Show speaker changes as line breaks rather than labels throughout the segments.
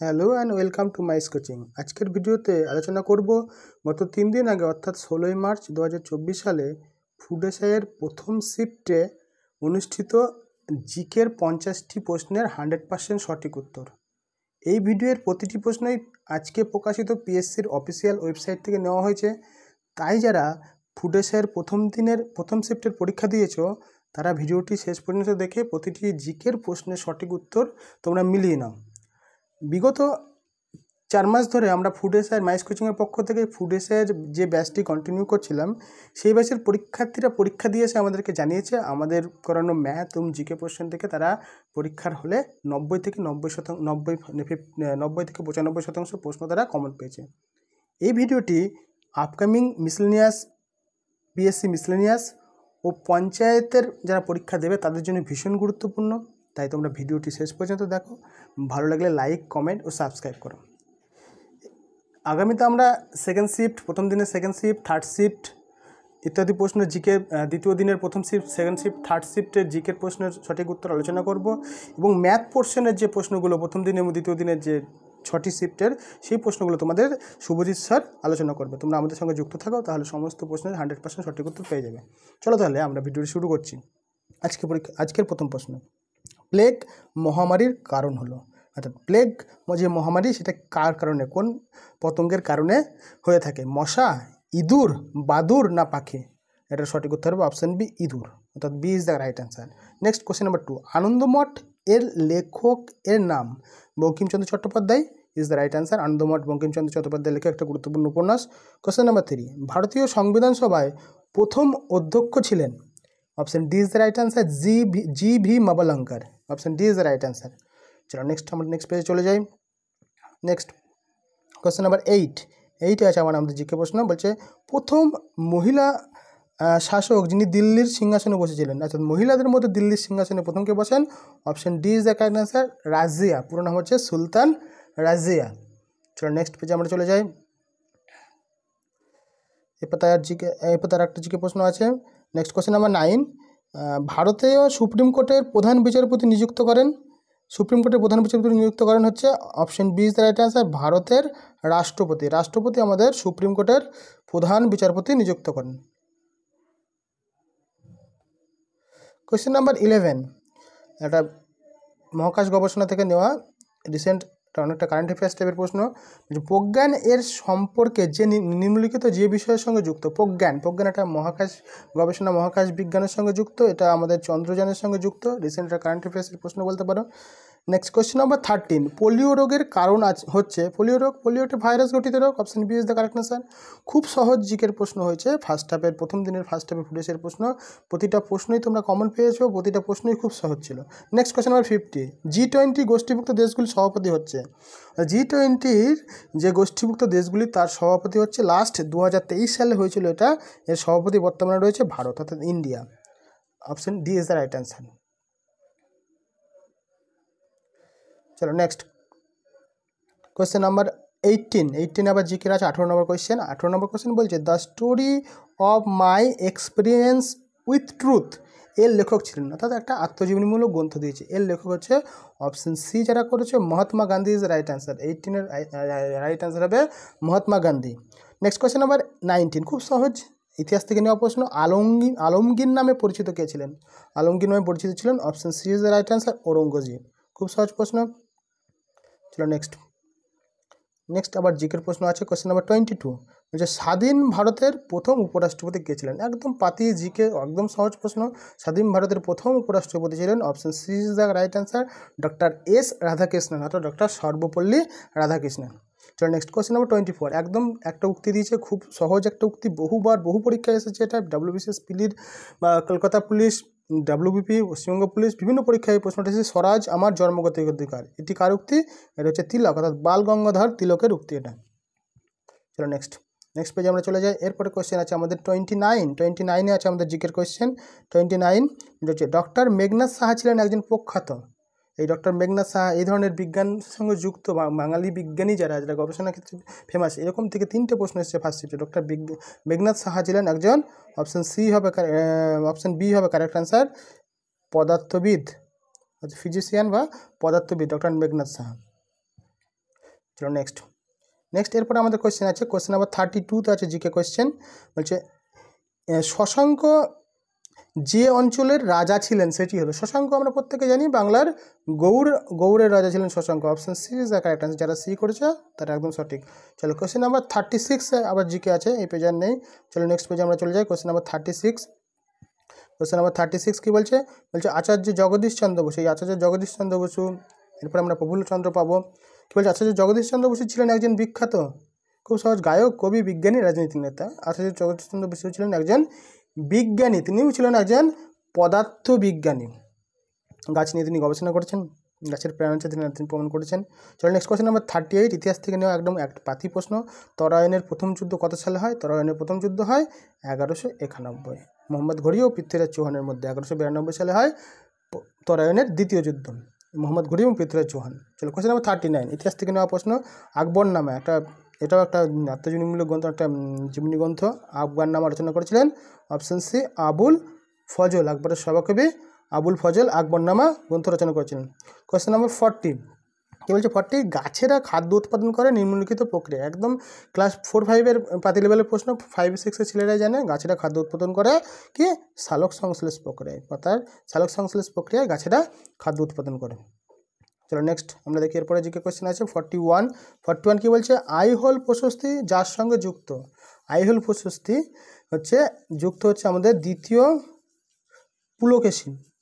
Hello and welcome to মাইস coaching. আজকের ভিডিওতে আলোচনা করব গত 3 দিন আগে অর্থাৎ 16ই মার্চ 2024 সালে ফুড এসআইয়ের প্রথম শিফটে অনুষ্ঠিত জিকের 50টি প্রশ্নের 100% সঠিক উত্তর। এই ভিডিওর প্রতিটি প্রশ্নই আজকে প্রকাশিত পিএসসির অফিসিয়াল ওয়েবসাইট থেকে নেওয়া হয়েছে, তাই যারা ফুড এসআইয়ের প্রথম শিফটের পরীক্ষা দিয়েছ তারা ভিডিওটি শেষ পর্যন্ত দেখে প্রতিটি জিকের প্রশ্নের সঠিক উত্তর তোমরা মিলিয়ে নাও। বিগত 4 মাস ধরে আমরা ফুড এসআইয়ের মাইস কোচিংয়ের পক্ষ থেকে ফুড এসআইয়ের যে ব্যাচটি কন্টিনিউ করছিলাম, সেই ব্যাচের পরীক্ষার্থীরা পরীক্ষা দিয়ে এসে আমাদেরকে জানিয়েছে আমাদের করানো ম্যাথ এবং জিকে কোশ্চেন থেকে তারা পরীক্ষার হলে 90 থেকে 95% প্রশ্ন তারা কমন পেয়েছে। এই ভিডিওটি আপকামিং মিসলেনিয়াস, পিএসসি মিসলেনিয়াস ও পঞ্চায়েতের যারা পরীক্ষা দেবে তাদের জন্য ভীষণ গুরুত্বপূর্ণ, তাই তোমরা ভিডিওটি শেষ পর্যন্ত দেখো। ভালো লাগলে লাইক, কমেন্ট ও সাবস্ক্রাইব করো। আগামীতে আমরা সেকেন্ড শিফট, প্রথম দিনের সেকেন্ড শিফট, থার্ড শিফট ইত্যাদি প্রশ্ন জিকে, দ্বিতীয় দিনের প্রথম শিফট, সেকেন্ড শিফট, থার্ড শিফটের জিকের প্রশ্নের সঠিক উত্তর আলোচনা করব এবং ম্যাথ পোর্শনের যে প্রশ্নগুলো প্রথম দিন এবং দ্বিতীয় দিনের যে 6টি শিফটের সেই প্রশ্নগুলো তোমাদের শুভজিৎ স্যার আলোচনা করবে। তোমরা আমাদের সঙ্গে যুক্ত থাকো, তাহলে সমস্ত প্রশ্নের 100% সঠিক উত্তর পেয়ে যাবে। চলো তাহলে আমরা ভিডিওটি শুরু করছি। আজকের প্রথম প্রশ্ন, প্লেগ মহামারীর কারণ হলো, অর্থাৎ প্লেগ যে মহামারী সেটা কার কারণে, কোন পতঙ্গের কারণে হয়ে থাকে? মশা, ইঁদুর, বাদুড় না পাখি? এটার সঠিক উত্তর হবে অপশান বি, ইঁদুর, অর্থাৎ B is the right answer. Next question number 2, Anandamath এর লেখক এর নাম? Bankimchandra Chattopadhyay is the right answer. Anandamath Bankimchandra Chattopadhyay লেখা একটা গুরুত্বপূর্ণ উপন্যাস। কোশ্চেন নাম্বার 3, ভারতীয় সংবিধান সভায় প্রথম অধ্যক্ষ ছিলেন? Option D is the right answer, G V Mavalankar. Option D is the right answer. চলো আমরা নেক্সট পেজে চলে যাই। নেক্সট কোশ্চেন নাম্বার 8 আছে আমাদের জিকে প্রশ্ন, বলছে প্রথম মহিলা শাসক যিনি দিল্লির সিংহাসনে বসেছিলেন, অর্থাৎ মহিলাদের মধ্যে দিল্লির সিংহাসনে প্রথম কে বসেন? Option D is the correct answer, Razia. পুরো নাম হচ্ছে সুলতান রাজিয়া। চলো নেক্সট পেজে আমরা চলে যাই। এরপর তার একটা জিকে প্রশ্ন আছে। নেক্সট কোশ্চেন নাম্বার 9, ভারতীয় সুপ্রিম কোর্টের প্রধান বিচারপতি নিযুক্ত করেন? সুপ্রিম কোর্টের প্রধান বিচারপতি নিযুক্ত করেন হচ্ছে option B is the right answer, ভারতের রাষ্ট্রপতি আমাদের সুপ্রিম কোর্টের প্রধান বিচারপতি নিযুক্ত করেন। কোয়েশ্চেন নাম্বার 11, একটা মহাকাশ গবেষণা থেকে নেওয়া রিসেন্ট অনেকটা কারেন্ট অ্যাফেয়ার্স টাইপের প্রশ্ন। প্রজ্ঞান এর সম্পর্কে যে নিম্নলিখিত যে বিষয়ের সঙ্গে যুক্ত? প্রজ্ঞান একটা মহাকাশ গবেষণা, মহাকাশ বিজ্ঞানের সঙ্গে যুক্ত, এটা আমাদের চন্দ্রযানের সঙ্গে যুক্ত। রিসেন্ট কারেন্ট অ্যাফেয়ার্সের প্রশ্ন বলতে পারো। নেক্সট কোয়েশ্চেন নাম্বার 13, পোলিও রোগের কারণ হচ্ছে? পোলিও একটা ভাইরাস গঠিত রোগ। Option B is the correct answer. খুব সহজ জিকের প্রশ্ন হয়েছে প্রথম দিনের ফার্স্ট হাফে ফুড এসআইয়ের প্রশ্ন। প্রতিটা প্রশ্নই তোমরা কমন পেয়েছো, প্রতিটা প্রশ্নই খুব সহজ ছিল। নেক্সট কোয়েশ্চেন নাম্বার 50, G20 গোষ্ঠীভুক্ত দেশগুলির সভাপতি হচ্ছে? G20-র যে গোষ্ঠীভুক্ত দেশগুলি তার সভাপতি হচ্ছে, লাস্ট 2023 সালে হয়েছিল এটা, এর সভাপতি বর্তমানে রয়েছে ভারত, অর্থাৎ India. Option D is the right answer. চলো নেক্সট কোয়েশ্চেন নাম্বার 18 আবার জিকের আছে 18 নম্বর কোয়েশ্চেন বলছে the story of my experience with truth এর লেখক ছিলেন, অর্থাৎ একটা আত্মজীবনীমূলক গ্রন্থ দিয়েছে। এর লেখক হচ্ছে অপশন সি যারা করেছে Mahatma Gandhi is right answer. 18-এর রাইট অ্যান্সার হবে Mahatma Gandhi. Next question number 19, খুব সহজ ইতিহাস থেকে নেওয়া প্রশ্ন। আলমগীর নামে পরিচিত কে ছিলেন? আলমগীর নামে পরিচিত ছিলেন, option C is the right answer, Aurangzeb. খুব সহজ প্রশ্ন। চলো নেক্সট আবার জিকের প্রশ্ন আছে। কোয়েশ্চেন নাম্বার 22, যে স্বাধীন ভারতের প্রথম উপরাষ্ট্রপতি কে ছিলেন? একদম পাতি জিকে, একদম সহজ প্রশ্ন। স্বাধীন ভারতের প্রথম উপরাষ্ট্রপতি ছিলেন, option C is the right answer, doctor S Radhakrishnan, অর্থাৎ ডক্টর সর্বপল্লী রাধাকৃষ্ণন। চলো নেক্সট কোয়েশ্চেন নাম্বার 24, একদম একটা উক্তি দিয়েছে, খুব সহজ একটা উক্তি, বহু পরীক্ষায় এসেছে এটা। WBCS পিলির বা Kolkata police, WBP Paschimbanga police, বিভিন্ন পরীক্ষায় প্রশ্নটা এসেছে, স্বরাজ আমার জন্মগত অধিকার। এটি কার উক্তি? এটা হচ্ছে তিলক, অর্থাৎ বাল গঙ্গাধর তিলকের উক্তি এটা। চলো নেক্সট পেজে আমরা চলে যাই। এরপরে কোয়েশ্চেন আছে আমাদের 29 আছে আমাদের জিকের কোয়েশ্চেন। 29 হচ্ছে ডক্টর মেঘনাথ সাহা ছিলেন একজন প্রখ্যাত। এই ডক্টর মেঘনাথ সাহা এই ধরনের বিজ্ঞানের সঙ্গে যুক্ত বাঙালি বিজ্ঞানী যারা গবেষণা ক্ষেত্রে ফেমাস, এরকম থেকে 3টে প্রশ্ন এসেছে ফার্স্ট শিফটে। ডক্টর মেঘনাথ সাহা ছিলেন একজন, অপশন বি হবে কারেক্ট অ্যান্সার, পদার্থবিদ, ফিজিশিয়ান বা পদার্থবিদ ডক্টর মেঘনাথ সাহা। চলো নেক্সট এরপরে আমাদের কোয়েশ্চেন আছে, কোয়েশ্চেন নাম্বার 32তে আছে জিকে কোয়েশ্চেন। বলছে শশাঙ্ক যে অঞ্চলের রাজা ছিলেন সেটি হলো, শশাঙ্ক আমরা প্রত্যেকে জানি বাংলার গৌড়ের রাজা ছিলেন Shashanka. Option C is the correct answer, যারা সি করেছে তারা একদম সঠিক। চলো কোয়েশ্চেন নাম্বার 36 আবার জিকে আছে, এই পেজে আর নেই। চলো নেক্সট পেজে আমরা চলে যাই। কোয়েশ্চেন নাম্বার 36, কোয়েশ্চেন নাম্বার 36 কী বলছে? বলছে আচার্য জগদীশ চন্দ্র বসু, এই আচার্য জগদীশ চন্দ্র বসু, এরপর আমরা প্রফুল্লচন্দ্র পাবো। কী বলছে? আচার্য জগদীশ চন্দ্র বসু ছিলেন একজন বিখ্যাত, খুব সহজ, গায়ক, কবি, বিজ্ঞানী, রাজনীতি নেতা। আচার্য জগদীশ চন্দ্র বসু ছিলেন একজন বিজ্ঞানী, তিনিও ছিলেন একজন পদার্থ বিজ্ঞানী। গাছ নিয়ে তিনি গবেষণা করেছেন, গাছের প্রাণ হচ্ছে তিনি প্রমাণ করেছেন। চলো নেক্সট কোয়েশ্চেন নাম্বার 38, ইতিহাস থেকে নেওয়া একদম এক পাতি প্রশ্ন। তরায়নের প্রথম যুদ্ধ কত সালে হয়? তরায়নের প্রথম যুদ্ধ হয় 1191। মোহাম্মদ ঘুরি ও পৃথ্বীরাজ চৌহানের মধ্যে 1192 সালে হয় তরায়নের দ্বিতীয় যুদ্ধ, মোহাম্মদ ঘুরি এবং পৃথ্বীরাজ চৌহান। চলো কোয়েশ্চেন নাম্বার 39, ইতিহাস থেকে নেওয়া প্রশ্ন। আকবরনামা এটাও একটা আত্মজীবনীমূলক গ্রন্থ, একটা জীবনী গ্রন্থ। আকবরনামা রচনা করেছিলেন অপশান সি আবুল ফজল, আকবরের সভাকবি আবুল ফজল আকবরনামা গ্রন্থ রচনা করেছিলেন। কোয়েশ্চেন নাম্বার 40, কী বলছে? 40, গাছেরা খাদ্য উৎপাদন করে নিম্নলিখিত প্রক্রিয়া। একদম ক্লাস 4-5 পাতি লেভেলের প্রশ্ন, 5-6 ছেলেরাই জানে গাছেরা খাদ্য উৎপাদন করে কি? সালোক সংশ্লেষ প্রক্রিয়ায়, অর্থাৎ সালোক সংশ্লেষ প্রক্রিয়ায় গাছেরা খাদ্য উৎপাদন করে। চলো নেক্সট আমরা দেখি, এরপরে জিকে কোয়েশ্চেন আছে 41 কী বলছে? আইহোল প্রশস্তি যার সঙ্গে যুক্ত। আইহোল প্রশস্তি যুক্ত হচ্ছে আমাদের দ্বিতীয়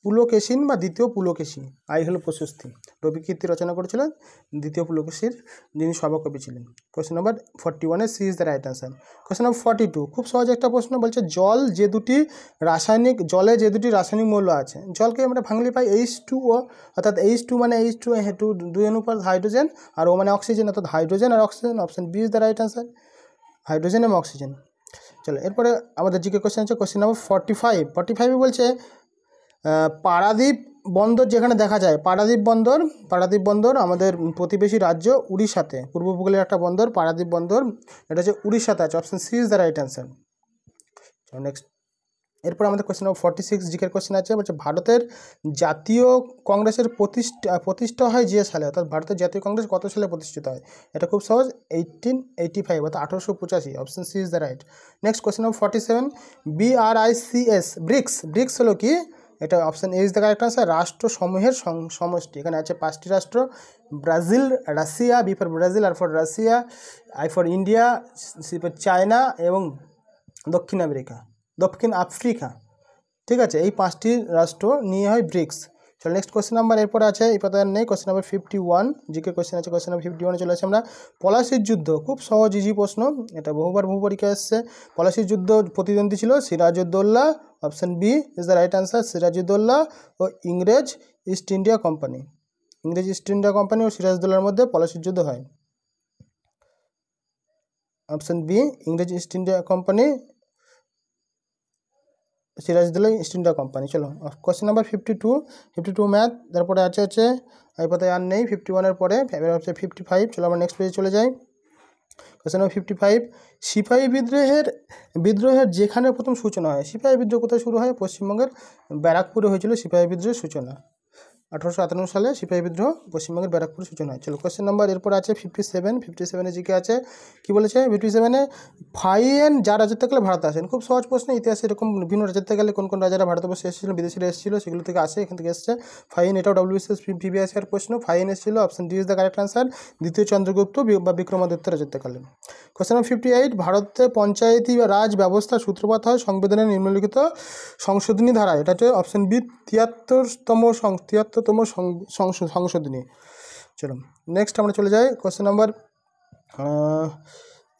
পুলকেশিন বা দ্বিতীয় পুলকেশী। আইহোল প্রশস্তি রবি কীর্তি রচনা করেছিলেন দ্বিতীয় পুলকেশীর, যিনি সভাকবি ছিলেন। Question number 41 C is the right answer. Question number 42, খুব সহজ একটা প্রশ্ন। বলছে জলে যে দুটি রাসায়নিক মৌল আছে, জলকে আমরা ভাঙলে পাই H2O, অর্থাৎ H2 মানে H2 দুই অনুপাত হাইড্রোজেন, আর ও মানে অক্সিজেন, অর্থাৎ হাইড্রোজেন আর oxygen. Option B is the right answer, hydrogen এবং অক্সিজেন। চলো এরপরে আমাদের জিকে কোয়েশ্চেন আছে, কোয়েশ্চেন নাম্বার 45 বলছে পারাদ্বীপ বন্দর যেখানে দেখা যায়, পারাদ্বীপ বন্দর আমাদের প্রতিবেশী রাজ্য উড়িষ্যাতে, পূর্ব উপকূলের একটা বন্দর পারাদ্বীপ বন্দর, এটা হচ্ছে উড়িষ্যাতে আছে। Option C is the right answer. Next এরপর আমাদের কোয়েশ্চেন নাম্বার 46 জিকের কোয়েশ্চেন আছে। বলছে ভারতের জাতীয় কংগ্রেসের প্রতিষ্ঠা হয় যে সালে, অর্থাৎ ভারতের জাতীয় কংগ্রেস কত সালে প্রতিষ্ঠিত হয়? এটা খুব সহজ, 1885, অর্থাৎ 1885। Option C is the right. Next question number 47, BRICS, bricks হলো কি? এটা option A is the correct answer, রাষ্ট্রসমূহের সমষ্টি। এখানে আছে 5টি রাষ্ট্র, Brazil, Russia, B for Brazil, R for Russia, I for India, C for China এবং দক্ষিণ আফ্রিকা। ঠিক আছে, এই 5টি রাষ্ট্র নিয়ে হয় ব্রিক্স। চলো নেক্সট কোয়েশ্চেন নাম্বার এরপরে আছে, এই পাতা নেই। কোয়েশ্চেন নাম্বার 51 জিকে কোয়েশ্চেন আছে। কোয়েশ্চেন নাম্বার 51 চলে আসে আমরা। পলাশির যুদ্ধ, খুব সহজ ইজি প্রশ্ন, এটা বহু পরীক্ষায় এসছে। পলাশির যুদ্ধ প্রতিদ্বন্দ্বী ছিল Sirajuddaulah. Option B is the right answer, Sirajuddaulah ও ইংরেজ ইস্ট ইন্ডিয়া কোম্পানি ও সিরাজউদ্দৌলার মধ্যে পলাশির যুদ্ধ হয়। অপশান বি, ইংরেজ East India Company, Sirajuddaulah East India Company. চলো কোয়েশ্চেন নাম্বার 52 ম্যাথ, তারপরে আছে এই পাতায় আর নেই 51-এর পরে, এবার হচ্ছে 55। চলো আমরা নেক্সট পেজে চলে যাই। কোয়েশ্চেন নাম্বার 55, সিপাহী বিদ্রোহের যেখানে প্রথম সূচনা হয়। সিপাহী বিদ্রোহ কোথায় শুরু হয়? পশ্চিমবঙ্গের ব্যারাকপুরে হয়েছিল সিপাহী বিদ্রোহের সূচনা। 1858 সালে সিপাহী বিদ্রোহ পশ্চিমবঙ্গের ব্যারাকপুরে সূচনা হয়। চলো কোয়েশ্চেন নাম্বার এরপর আছে 57 জিকে আছে। কি বলেছে 57-এ? ফাহিয়ান যার রাজত্বকালে ভারতে আসেন। খুব সহজ প্রশ্ন, ইতিহাসে এরকম বিভিন্ন রাজত্বকালে কোন রাজারা ভারতবর্ষে এসেছিলেন, বিদেশিরা এসেছিল, সেগুলো থেকে আসে, এখান থেকে এসছে ফাহিয়ান। এটাও WBCS প্রিভিয়াস প্রশ্ন, ফাহিয়ান এসেছিল। Option D is the correct answer, দ্বিতীয় চন্দ্রগুপ্ত বা বিক্রমাদিত্য রাজত্বকালে। কোয়েশ্চেন নাম্বার 58, ভারতে পঞ্চায়েতি রাজ ব্যবস্থার সূত্রপাত হয় সংবিধানের নিম্নলিখিত সংশোধনী ধারা। এটা হচ্ছে অপশান বি 73তম সংশোধনী। চলো নেক্সট আমরা চলে যাই। কোয়েশ্চেন নাম্বার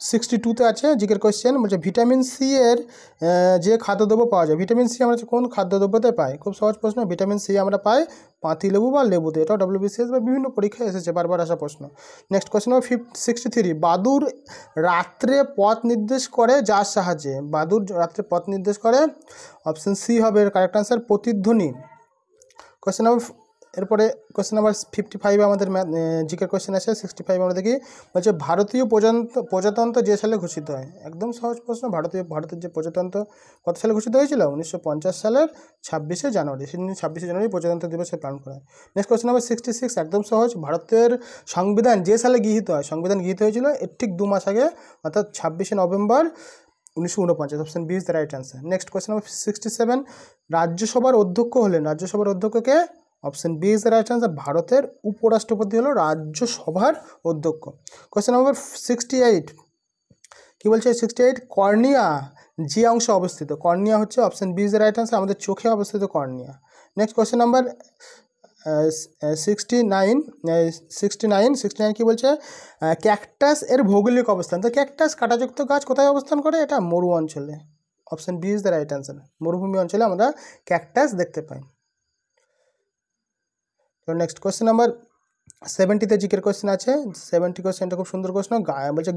62-তে আছে জিকের কোয়েশ্চেন। বলছে ভিটামিন সি এর যে খাদ্যদ্রব্য পাওয়া যায়, ভিটামিন সি আমরা কোন খাদ্যদ্রব্যতে পাই? খুব সহজ প্রশ্ন, ভিটামিন সি আমরা পাই পাতিলেবু বা লেবুতে। এটাও WBCS বা বিভিন্ন পরীক্ষায় এসেছে, বারবার আসা প্রশ্ন। নেক্সট কোয়েশ্চেন নাম্বার 63, বাদুর রাত্রে পথ নির্দেশ করে যার সাহায্যে। বাদুর রাত্রে পথ নির্দেশ করে। অপশান সি হবে কারেক্ট আনসার, প্রতিধ্বনি। কোয়েশ্চেন নাম্বার এরপরে কোয়েশ্চেন নাম্বার 55 আমাদের জিকের কোয়েশ্চেন আছে। 65 আমরা দেখি, বলছে ভারতীয় প্রজাতন্ত্র যে সালে ঘোষিত হয়। একদম সহজ প্রশ্ন। ভারতের যে প্রজাতন্ত্র কত সালে ঘোষিত হয়েছিল? 1950 সালের 26শে জানুয়ারি। সেদিন 26শে জানুয়ারি প্রজাতন্ত্র দিবসে পালন করা হয়। নেক্সট কোয়েশ্চেন নাম্বার 66 একদম সহজ। ভারতের সংবিধান যে সালে গৃহীত হয়, সংবিধান গৃহীত হয়েছিল এর ঠিক 2 মাস আগে, অর্থাৎ 26শে November 1949। Option B is the right answer. Next question number 67, রাজ্যসভার অধ্যক্ষ হলেন, রাজ্যসভার অধ্যক্ষকে? Option B is the right answer. ভারতের উপরাষ্ট্রপতি হলো রাজ্যসভার অধ্যক্ষ। কোয়েশ্চেন নাম্বার 68 কি বলছে? 68, কর্নিয়া যে অংশে অবস্থিত, কর্নিয়া হচ্ছে option B is the right answer, আমাদের চোখে অবস্থিত কর্নিয়া। নেক্সট কোয়েশ্চেন নাম্বার 69 কি বলছে? ক্যাকটাস এর ভৌগোলিক অবস্থান। তো ক্যাকটাস কাঁটাযুক্ত গাছ কোথায় অবস্থান করে? এটা মরু অঞ্চলে। Option B is the right answer. মরুভূমি অঞ্চলে আমরা ক্যাকটাস দেখতে পাই। তো নেক্সট কোয়েশ্চেন নাম্বার 70তে জিকের কোয়েশ্চেন আছে। 70 কোয়েশ্চেনটা খুব সুন্দর প্রশ্ন। বলছে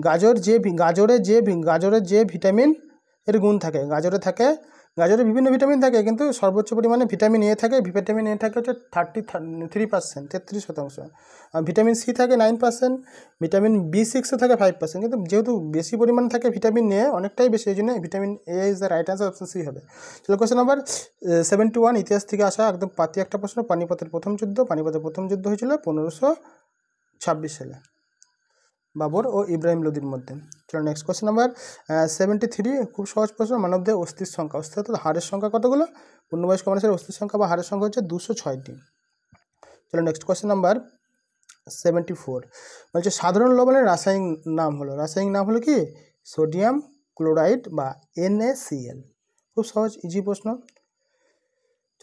গাজরের যে ভিটামিন এর গুণ থাকে, গাজরে বিভিন্ন ভিটামিন থাকে, কিন্তু সর্বোচ্চ পরিমাণে ভিটামিন এ থাকে। ভিটামিন এ থাকে হচ্ছে 33%, 33%। আর ভিটামিন সি থাকে 9%, ভিটামিন B6 থাকে 5%। কিন্তু যেহেতু বেশি পরিমাণে থাকে ভিটামিন এ, অনেকটাই বেশি, এই জন্য vitamin A is the right answer. Option C হবে। চলো কোয়েশ্চেন নাম্বার 71, ইতিহাস থেকে আসা একদম পাতি একটা প্রশ্ন। পানিপথের প্রথম যুদ্ধ হয়েছিল 1526 সালে, বাবর ও ইব্রাহিম লোদির মধ্যে। চলো নেক্সট কোয়েশ্চেন নাম্বার 73, খুব সহজ প্রশ্ন। মানবদেহ অস্থির সংখ্যা, অর্থাৎ হাড়ের সংখ্যা কতগুলো? পূর্ণবয়স্ক মানুষের অস্থির সংখ্যা বা হাড়ের সংখ্যা হচ্ছে 206টি। চলো নেক্সট কোয়েশ্চেন নাম্বার 74, বলছে সাধারণ লবণের রাসায়নিক নাম হলো কি? সোডিয়াম ক্লোরাইড বা NaCl। খুব সহজ, ইজি প্রশ্ন।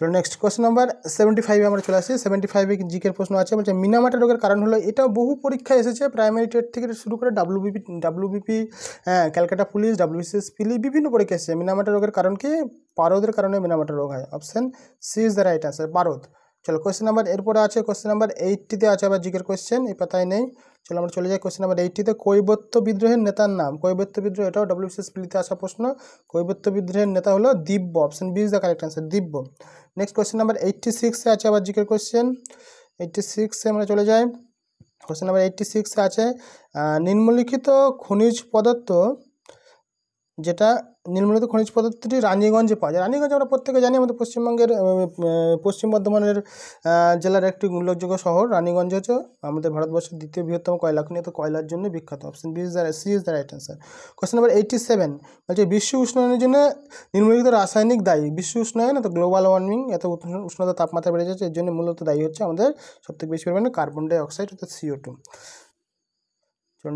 চলো নেক্সট কোয়েশ্চেন নাম্বার 75 আমরা চলে আসি। 75 জিকের প্রশ্ন আছে। বলছে মিনামাটা রোগের কারণ হলো, এটাও বহু পরীক্ষায় এসেছে, প্রাইমারি টেট থেকে শুরু করে ডাব্লিউবিপি, ক্যালকাটা পুলিশ, WBCS পিলি, বিভিন্ন পরীক্ষা এসেছে। মিনামাটা রোগের কারণ কি? পারদের কারণে মিনামাটা রোগ হয়। Option C is the right answer, পারদ। চলো কোয়েশ্চেন নাম্বার এরপরে আছে কোয়েশ্চেন নাম্বার 80তে আছে আবার জিকের কোয়েশ্চেন, এই পাতায় নেই। চলো আমরা চলে যাই কোয়েশ্চেন নাম্বার 80তে। কৈবর্ত বিদ্রোহের নেতার নাম। কৈবর্ত বিদ্রোহ, এটাও WBCS পিলিতে আসা প্রশ্ন। কৈবর্ত বিদ্রোহের নেতা হলো Divya. Option B is the correct answer, Divya. Next question number 86-এ আছে আবার জিকের কোয়েশ্চেন। 86-এ আমরা চলে যাই। কোয়েশ্চেন নাম্বার 86-এ আছে নিম্নলিখিত খনিজ পদার্থ, যেটা নিম্নলিখিত খনিজ পদার্থটি রানীগঞ্জে পাওয়া যায়। রানীগঞ্জ আমরা প্রত্যেকে জানি, আমাদের পশ্চিমবঙ্গের পশ্চিম বর্ধমানের জেলার একটি উল্লেখযোগ্য শহর। রানীগঞ্জ হচ্ছে আমাদের ভারতবর্ষের দ্বিতীয় বৃহত্তম কয়লা খনি, তো কয়লার জন্য বিখ্যাত। Option B is the C is the right answer. Question number 87, বলছে বিশ্ব উষ্ণায়নের জন্য নিম্নলিখিত রাসায়নিক দায়ী। বিশ্ব উষ্ণায়ন, এত গ্লোবাল ওয়ার্মিং, এত উষ্ণতা তাপমাত্রা বেড়ে যাচ্ছে, এর জন্য মূলত দায়ী হচ্ছে আমাদের সবথেকে বেশি পরিমাণে কার্বন ডাই অক্সাইড, অর্থাৎ CO2। চলো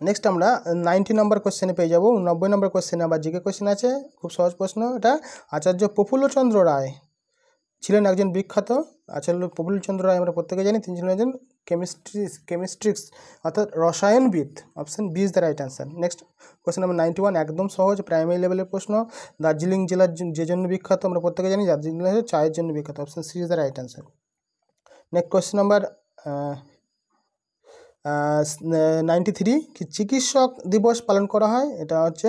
নেক্সট আমরা 90 নম্বর কোয়েশ্চেনে পেয়ে যাবো। 90 নম্বর কোয়েশ্চেনে আবার জিকে কোয়েশ্চেন আছে, খুব সহজ প্রশ্ন এটা। আচার্য প্রফুল্লচন্দ্র রায় ছিলেন একজন বিখ্যাত, আচার্য প্রফুল্লচন্দ্র রায় আমরা প্রত্যেকে জানি, তিনি ছিলেন একজন কেমিস্ট্রিক্স অর্থাৎ রসায়নবিদ। Option B is the right answer. Next question number 91, একদম সহজ, প্রাইমারি লেভেলের প্রশ্ন। দার্জিলিং জেলার যে জন্য বিখ্যাত আমরা প্রত্যেকে জানি, দার্জিলিং জেলা চায়ের জন্য বিখ্যাত। Option C is the right answer. Next question number 93, কি চিকিৎসক দিবস পালন করা হয়? এটা হচ্ছে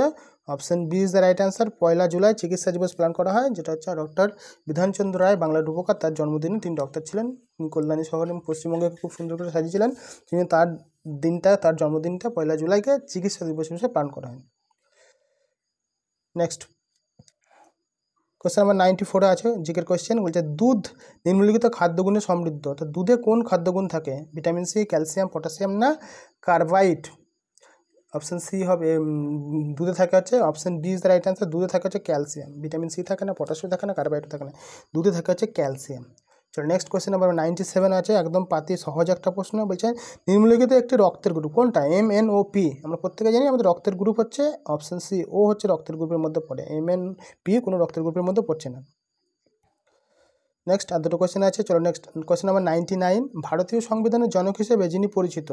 option B is the right answer. 1 July চিকিৎসা দিবস পালন করা হয়, যেটা হচ্ছে ডক্টর বিধানচন্দ্র রায়, বাংলার রূপকার, তার জন্মদিনে তিনি ডক্টর ছিলেন। তিনি কল্যাণী শহর এবং পশ্চিমবঙ্গে খুব সুন্দর করে সাজিয়েছিলেন। তিনি তার জন্মদিনটা 1 জুলাইকে চিকিৎসা দিবস হিসেবে পালন করা হয়। নেক্সট কোয়েশ্চেন নাম্বার 94-এ আছে জিকের কোয়েশ্চেন, বলছে দুধ নিম্নলিখিত খাদ্যগুণে সমৃদ্ধ। তো দুধে কোন খাদ্যগুণ থাকে? ভিটামিন সি, ক্যালসিয়াম, পটাশিয়াম না কার্বাইড? অপশন সি হবে, দুধে থাকে হচ্ছে option D is the right answer. দুধে থাকে হচ্ছে ক্যালসিয়াম, ভিটামিন সি থাকে না, পটাশিয়াম থাকে না, কার্বাইড থাকে না, দুধে থাকে হচ্ছে ক্যালসিয়াম। চলো নেক্সট কোয়েশ্চেন নাম্বার 97 আছে, একদম পাতি সহজ একটা প্রশ্ন। বলছে নিম্নলিখিত একটি রক্তের গ্রুপ কোনটা? MNOP আমরা প্রত্যেকে জানি, আমাদের রক্তের গ্রুপ হচ্ছে অপশন সি, ও হচ্ছে রক্তের গ্রুপের মধ্যে পড়ে, MNP কোনো রক্তের গ্রুপের মধ্যে পড়ছে না। নেক্সট আর দুটো কোয়েশ্চেন আছে। চলো নেক্সট কোয়েশ্চেন নাম্বার 99, ভারতীয় সংবিধানের জনক হিসেবে যিনি পরিচিত।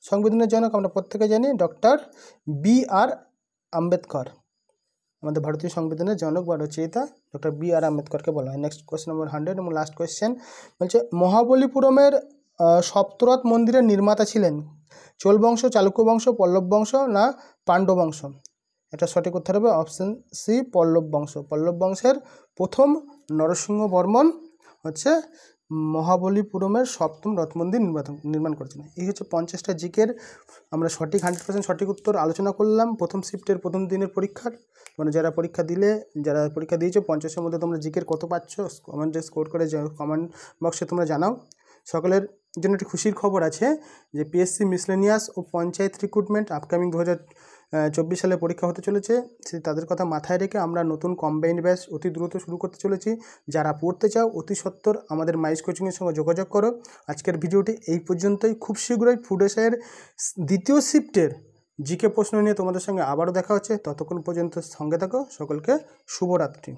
সংবিধানের জনক আমরা প্রত্যেকে জানি ডক্টর BR আম্বেদকর। আমাদের ভারতীয় সংবিধানের জনক বা রচয়িতা ডক্টর BR আম্বেদকরকে বলা হয়। নেক্সট কোয়েশ্চেন নাম্বার 100 এবং লাস্ট কোয়েশ্চেন, বলছে মহাবলীপুরমের সপ্তরথ মন্দিরের নির্মাতা ছিলেন চোল বংশ, চালুক্য বংশ, পল্লব বংশ না পাণ্ডব বংশ? এটা সঠিক উত্তর হবে অপশন সি, পল্লব বংশ। পল্লব বংশের প্রথম নরসিংহ বর্মন হচ্ছে মহাবলীপুরমের 7ম রথ মন্দির নির্মাণ করেছেন। এই হচ্ছে 50টা জিকের আমরা সঠিক 100% সঠিক উত্তর আলোচনা করলাম প্রথম শিফটের প্রথম দিনের পরীক্ষার। মানে যারা পরীক্ষা দিয়েছো 50-এর মধ্যে তোমরা জিকের কত পাচ্ছ কমেন্টে স্কোর করে কমেন্ট বক্সে তোমরা জানাও। সকলের জন্য একটি খুশির খবর আছে যে পিএসসি মিসলেনিয়াস ও পঞ্চায়েত রিক্রুটমেন্ট আপকামিং 2024 সালে পরীক্ষা হতে চলেছে। তাদের কথা মাথায় রেখে আমরা নতুন কম্বাইন্ড ব্যাচ অতি দ্রুত শুরু করতে চলেছি। যারা পড়তে চাও অতি সত্বর আমাদের মাইস কোচিংয়ের সঙ্গে যোগাযোগ করো। আজকের ভিডিওটি এই পর্যন্তই। খুব শীঘ্রই ফুড এসআইয়ের দ্বিতীয় শিফটের জিকে প্রশ্ন নিয়ে তোমাদের সঙ্গে আবারও দেখা হচ্ছে। ততক্ষণ পর্যন্ত সঙ্গে থাকো। সকলকে শুভরাত্রি।